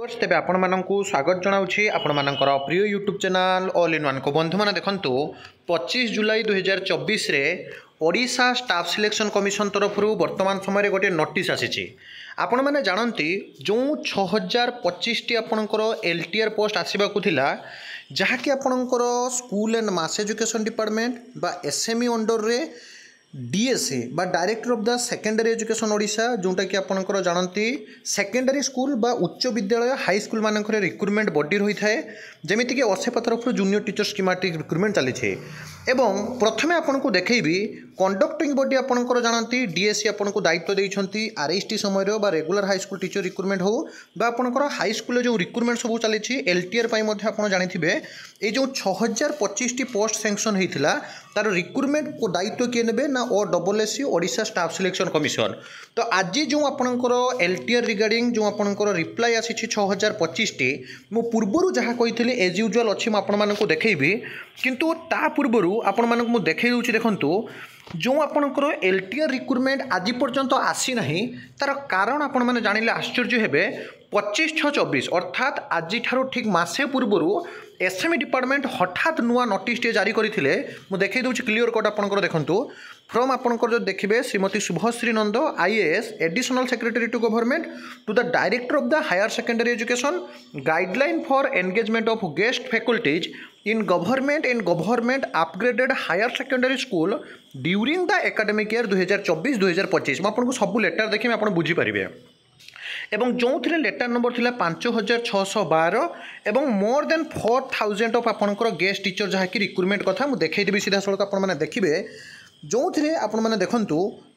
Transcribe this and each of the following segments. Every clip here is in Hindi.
तेज आपण मानक स्वागत जनाऊँगी आपण मानकर प्रिय YouTube channel all in one को बंधु मैंने देखु 25 जुलाई 2024 ओडिशा स्टाफ सिलेक्शन कमिशन तरफ वर्तमान समय गोटे नोटिस आसी आपण मैंने जानती जो 6025 टी आपणकर एलटीआर पोस्ट आसवाक जहाँकि आपणकर school and mass education department बा एसएमई अंडर रे डीएसए बा director of the secondary education Odisha जोटा कि आपंकर जानती सेकेंडरी स्कूल बा उच्च विद्यालय हाई स्कूल मानक रिक्रुटमेंट बॉडी रही है जमीक असेपा तरफ जूनियर टीचर स्कीमेटिक रिक्रुटमेंट चली एवं प्रथमे आपन को देखी कंडक्टिंग बॉडी आपंकर जानती डीएसए आपन को दायित्व देती आरएसटी समय regular high school teacher recruitment हो बा आपंकर हाई स्कूल जो रिक्रुटमेंट सब चली एलटीआर आप जानते ये जो 6025 टी पोस्ट सैंक्शन होता तार रिक्रुटमेंट को दायित्व किए ने ना OSSC Odisha staff selection commission. तो आज जो आपंकर एलटीआर रिगार्डिंग जो आपंकर रिप्लाई आसी 6025 टी मु पूर्वर जहाँ कही एज यूजुआल अच्छी मुझे देखी किंतु ता पूर्वर आपण मानक मु देखै दूची देखंतु जो आपणकर एलटीआर रिक्रुटमेंट आज पर्यंत आसी नहीं तार कारण आपण माने जानिले आश्चर्य हेबे 25/6/24 अर्थात आज ठीक मासे पूर्वर एसएमई डिपार्टमेंट हठात नुआ नोटिस टे जारी करथिले मु देखै दूची क्लियर कट आपणकर देखंतु फ्रॉम आपणकर जो देखिबे Shrimati Subhashree Nanda IAS additional secretary to government to the director of the higher secondary education guideline for engagement of guest faculties in government and government upgraded higher secondary school during the academic year 2024-2025 मैं आपको सब लेटर देखिए आप बुझीपारे एवं जो थे लेटर नंबर थिला 5612 एवं मोर देन 4000 ऑफ आपनकर गेस्ट टीचर जहाँकि रिक्रुटमेंट कथा मुझे देखी सीधा सड़क आपने देखिए जो थे आपने देखु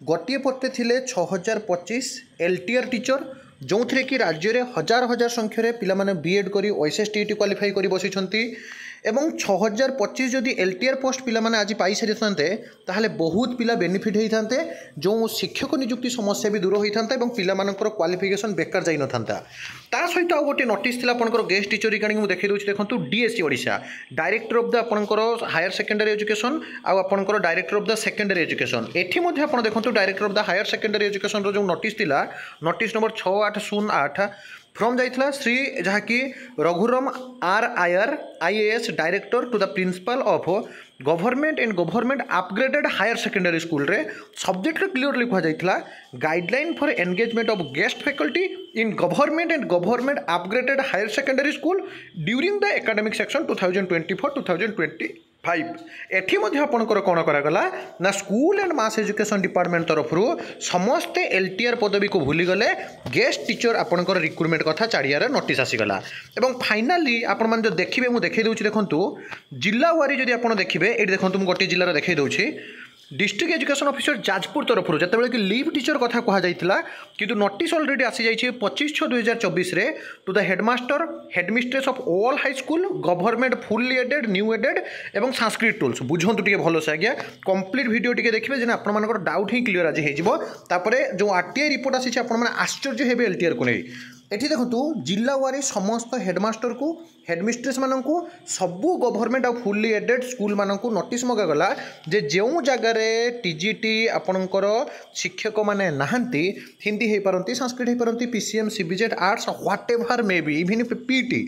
गोटे पटे थे 6025 एलटीआर टीचर जो थे कि राज्य में हजार हजार संख्यार पिला बीएड कर OSSTET क्वालिफाई कर बसी एवं 6025 जदि एलटीआर पोस्ट पिला माने आज पाई सारी ताहले बहुत पिला बेनिफिट होता जो शिक्षक नियुक्ति समस्या भी दूर होता एवं पिला मानकर क्वालिफिकेशन बेकार जाई न था ता सहित आ गोटे नोटिस थिला आपनकर गेस्ट टीचर रिगार्डिंग मु देखै दोछि देखंतु DSC Odisha director of the आपनकर हायर सेकेंडरी एजुकेशन आ आपनकर director of the secondary education एठी मध्ये आपण देखंतु director of the higher secondary education रो जो नोटिस थिला नोटिस नंबर 6808 फ्रॉम जाइथला श्री जहाँकि Raghuram R Iyer IAS director to the principal of government and government upgraded higher secondary school रे सब्जेक्ट क्लियरली कह जाइथला guideline for engagement of guest faculty in government and government upgraded higher secondary school during the academic section 2024-2025 एठी मध्य आपनकर कौन करागला ना school and mass education department तरफ समस्ते एलटीआर पदवी को भूली गले गेस्ट टीचर आपनकर रिक्रुटमेंट कथा चारियार नोटिस आसीगला एवं फाइनाली आपण मान जो देखिबे मु देखै दोछि देखंतु जिला वारी जदि आपण देखिबे एठी देखंतु मु गोटे जिल्लार देखै दोछि डिस्ट्रिक्ट एजुकेशन ऑफिसर जाजपुर तरफ जिते कि लीव टीचर कथा कहुला किंतु नोटिस ऑलरेडी आसी जाइए 25/6/2024 to the headmaster headmistress of all high school government fully aided new aided एवं संस्कृत टूल्स बुझंतु टिके भलसे आज्ञा कंप्लीट वीडियो टिके देखिए जेना आपण मानकर डाउट ही क्लियर आज होपरे जो आरटीआई रिपोर्ट आसी आपण माने आश्चर्य हेबे एलटीआर को नहीं एठी देखु जिला वारी समस्त हेडमास्टर को हेडमिस्ट्रेस मानू सबू गवर्नमेंट आ फुल्ली एडेड स्कूल मानू नोटिस मगागला जे जो जगार टीजीटी आपणकर शिक्षक माने नहांती हिंदी हो पारती संस्कृत हो पारती PCM CBZ arts whatever may be even PT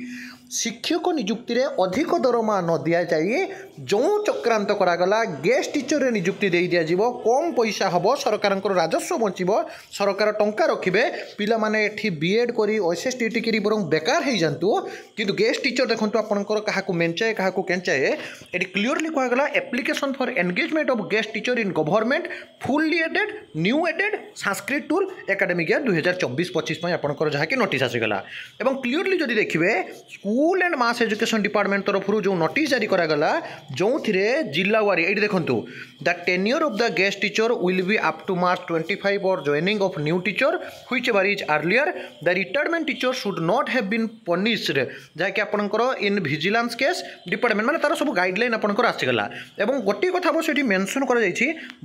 शिक्षक नियुक्ति रे अधिक दरमा न दिया जाए जो चक्रांत करागला गेस्ट टीचर रे नियुक्ति दे दिया जीवो कम पैसा हम सरकार राजस्व बचब सरकार टंका रखिबे पिला माने एठी बीएड करी OSSTET करी बरं बेकार हो जातु किंतु गेस्ट टीचर देखंतु आपनकर काहाकू मेंचाए काहाकू केंचाए एठी क्लियरली कहगला application for engagement of guest teacher in government fully aided new aided Sanskrit टूल एकेडमिक ईयर 2024-25 में आपनकर जहाँकि नोटिस आसीगला एवं क्लियरली जदि देखिबे school and mass education department तरफ जो नोटिस जारी करागला जो जिला वारी ये देखु the tenure of the guest teacher will be up to March 25 और joining of new teacher which varies earlier the retirement teacher should not have been punished जहाँकि आपंकर इन विजिलेंस केस डिपार्टमेंट माने तार सब गाइडलाइन आपंकर आसीगला एवं गोटे कथा बस ये मेंशन कर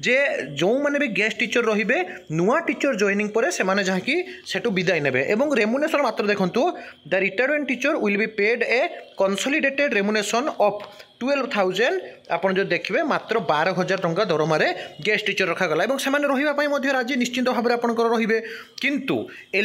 जे जो मैंने भी गेस्ट टीचर रे नुआ टीचर जॉइनिंग पर से माने जहाँकि सेटू विदाय नेबे एवं रेमुनेशन मात्र देखु the retirement teacher will be paid A consolidated remuneration of 12,000 ଆପଣ ଯଦି ଦେଖିବେ ମାତ୍ର 12,000 ଟଙ୍କା ଦରମାରେ ଗେଷ୍ଟ ଟିଚର ରଖାଗଲା ଏବଂ ସେମାନେ ରହିବା ପାଇଁ ମଧ୍ୟ ରାଜି ନିଶ୍ଚିତ ଭାବରେ ଆପଣଙ୍କର ରହିବେ। କିନ୍ତୁ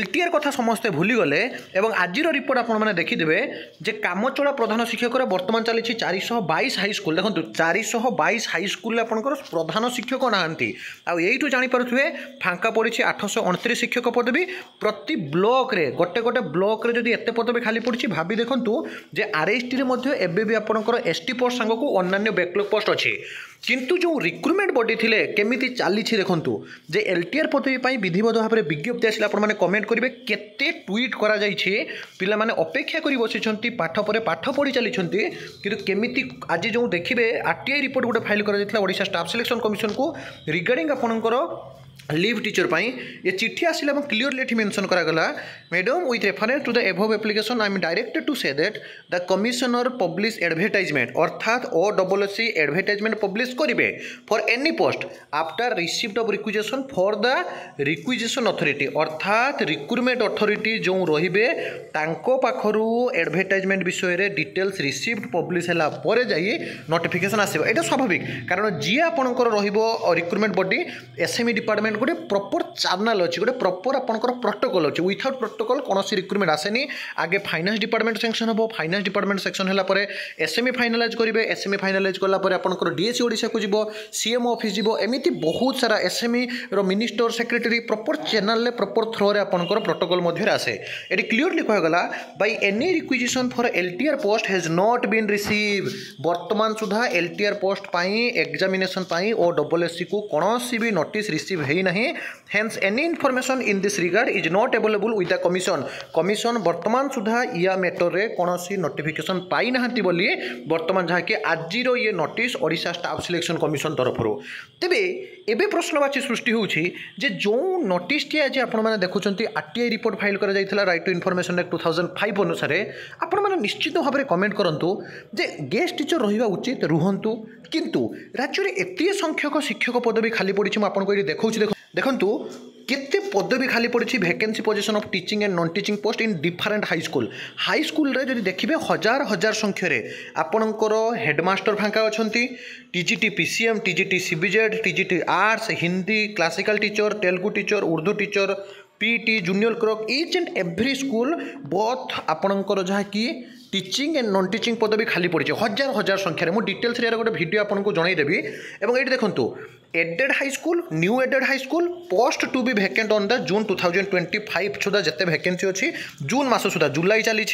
LTR କଥା ସମସ୍ତେ ଭୁଲିଗଲେ ଏବଂ ଆଜିର ରିପୋର୍ଟ ଆପଣମାନେ ଦେଖିଦେବେ ଯେ କାମଚଳା ପ୍ରଧାନ ଶିକ୍ଷକର ବର୍ତ୍ତମାନ ଚାଲିଛି 422 ହାଇସ୍କୁଲ। ଦେଖନ୍ତୁ 422 ହାଇସ୍କୁଲରେ ଆପଣଙ୍କର ପ୍ରଧାନ ଶିକ୍ଷକ ନାହାନ୍ତି। ଆଉ ଏଇଠୁ ଜାଣିପାରୁଥିବେ ଫାଙ୍କା ପଡ଼ିଛି 829 ଶିକ୍ଷକ ପଦବୀ। ପ୍ରତି ବ୍ଲକରେ ଗୋଟେ ଗୋଟେ ବ୍ଲକରେ ଯଦି ଏତେ ପଦବୀ ଖାଲି ପଡ଼ିଛି ଭାବି ଦେଖନ୍ତୁ ଯେ RSTରେ ମଧ୍ୟ ଏବେ ବି ଆପଣଙ୍କର ST ପୋଷ୍ଟ ସାଙ୍ଗକୁ ଅନ୍ୟାନ୍ୟ ବ୍ୟାକଲଗ୍ ପୋଷ୍ଟ ଅଛି। কিন্তু যে রিক্রুটমেন্ট বডি লে কেমিতি চালিছি দেখন্তু যে LTR পদবী পাই বিধিবদ্ধ ভাবে বিজ্ঞপ্তি আসলে আপনার কমেন্ট করবে কেতে টুইট করা যাইছে পিলা মানে অপেক্ষা করে বসিছন্তি পাঠ পরে পাঠ পড়ি চালিছন্তি কিন্তু কেমিতি আজ যে দেখবে RTI রিপোর্ট গোটে ফাইল করা যাইতলা ওড়িশা স্টাফ সিলেকশন কমিশন को रिगार्डिंग आपनकर लीव टीचर पाई ये चिट्ठी आसिला এবং क्लियरली एठी मेंशन करा गला madam with reference to the above application I am directed to say that the commissioner publish advertisement अर्थात OSSC एडवर्टाइजमेंट पब्लिश करिवे for any post after received of requisition for the requisition authority अर्थात रिक्रुटमेंट अथॉरिटी जो रहिबे तांको पाखरु एडवर्टाइजमेंट विषय रे डिटेल्स रिसीव्ड पब्लिश हला परे जाई नोटिफिकेशन आसीबो। एटा स्वाभाविक कारण जी आपनकर रहिबो रिक्रुटमेंट बॉडी SME डिपार्टमेंट गोटे प्रॉपर चैनल अच्छी गोटे प्रॉपर आपनकर प्रोटोकॉल अच्छी विथआउट प्रोटोकॉल कौन रिक्रुटमेंट आसेनी आगे फाइनेंस डिपार्टमेंट सेक्शन हम फाइनेंस डिपार्टमेंट सेक्शन है SME फाइनालाइज करेंगे SME फाइनालाइज कलापर आपनकर DSC ओडिशा को जीव CMO ऑफिस जीव एमती बहुत सारा SME रो minister secretary proper channel proper through रे आपनकर प्रोटोकॉल मध्य आसे ये क्लियरली कहगला by any requisition for LTR post has not been receive वर्तमान सुधा LTR पोस्ट पाई एग्जामिनेशन पाई OSSC को कौन भी नोटिस रिसीव है नहीं hence any information in this regard is not available with the commission वर्तमान सुधा या मैटर रे कौन नोटिफिकेशन पाई नाहंती बोली वर्तमान जहाँ कि आज ये notice Odisha staff selection commission तरफ तेबे एबे प्रश्नवाची सृष्टि होउछि जे जो नोटिस टी आज आपण माने देखुचंती RTI रिपोर्ट फाइल करा जाइथिला राइट टू इनफॉरमेशन एक्ट 2005 अनुसार आपण माने निश्चित भाव कमेंट करंतु जे गेस्ट टीचर रहिबा उचित रुहंतु किंतु राज्य रे एते संख्यक शिक्षक पदवी खाली पड़िछि आपण को देखौछि देखंतु केते पदवी खाली पड़ी vacancy position of teaching and non teaching post in different high school रे जदि देखिबे हजार हजार संख्यार आपणकर हेडमास्टर फांका अच्छी TGT PCM TGT CBZ TGT arts Hindi classical teacher Telugu teacher Urdu teacher PT junior clerk each and every school both आपणकर जहाँ कि टीचिंग एंड नॉन टीचिंग पदवी खाली पड़ी हजार हजार संख्यार मुझे डिटेल्स गोटे वीडियो आपको जनईदेवी और ये देखूँ aided high school new aided high school post to be vacant on the June 2025 सुधा जिते वैकेंसी अच्छी जून मास सुधा जुलाई चली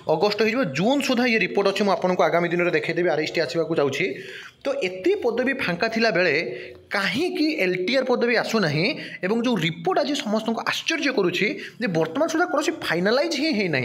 अगस्ट हो जून सुधा ये रिपोर्ट अच्छी मुझे आगामी दिन में देखीदेवी RST आसवाक जाऊँगी तो एत पदवी फांका थिला बेले कहीं LTR पदवी आसुना एवं जो रिपोर्ट आज समस्त को आश्चर्य करुच्ची बर्तमान सुधा कौन फाइनालाइज ही ना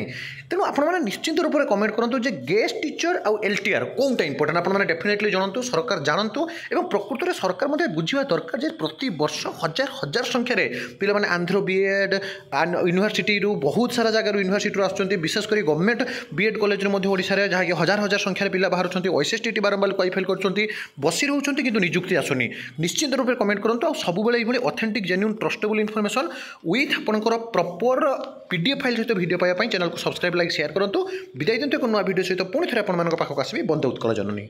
तेणु आपने निश्चित रूप से कमेंट करूँ जे गेस्ट टीचर आउ LTR कौनटा इंपोर्टेंट आपने डेफिनेटली जानतु सरकार जानतु और प्रकृत में सरकार मध्य बुझा दरकार जे प्रति वर्ष हजार हजार संख्यार पे आंध्र BEd यूनिवर्सिटी बहुत सारा जगह यूनिवर्सिटी आसुँच विशेषकर गवर्नमेंट BEd कॉलेज ओडिशा जहाँ हजार हजार संख्यार पिला बाहर OSST बारंबार क्वालिफाई कर बसी रोचे कि निजुक्ति आसुनी निश्चित रूप से कमेंट करूँ सब ये authentic genuine trustable information with आपंकर प्रॉपर PDF फाइल सहित वीडियो पाइबा चैनल को सब्सक्राइब लाइक शेयर करूँ विदाय दिंतु एक नुआ वीडियो सहित पुणी थे आप पाखक आसबि बंदे उत्कल जननी।